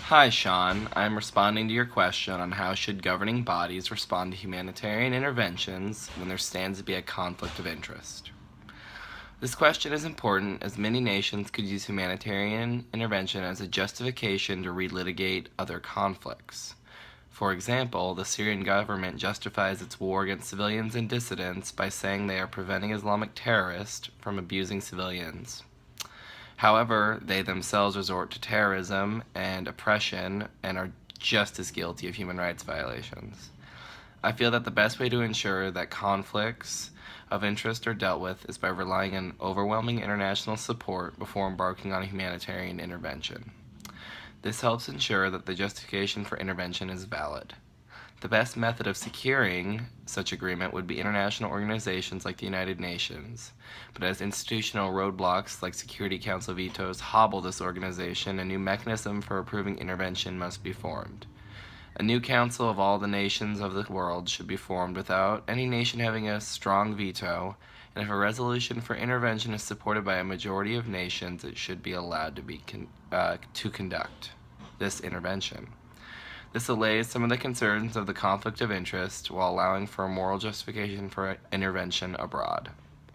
Hi, Sean. I'm responding to your question on how should governing bodies respond to humanitarian interventions when there stands to be a conflict of interest. This question is important as many nations could use humanitarian intervention as a justification to relitigate other conflicts. For example, the Syrian government justifies its war against civilians and dissidents by saying they are preventing Islamic terrorists from abusing civilians. However, they themselves resort to terrorism and oppression and are just as guilty of human rights violations. I feel that the best way to ensure that conflicts of interest are dealt with is by relying on overwhelming international support before embarking on a humanitarian intervention. This helps ensure that the justification for intervention is valid. The best method of securing such agreement would be international organizations like the United Nations. But as institutional roadblocks like Security Council vetoes hobble this organization, a new mechanism for approving intervention must be formed. A new council of all the nations of the world should be formed without any nation having a strong veto, and if a resolution for intervention is supported by a majority of nations, it should be allowed to conduct this intervention. This allays some of the concerns of the conflict of interest while allowing for a moral justification for intervention abroad.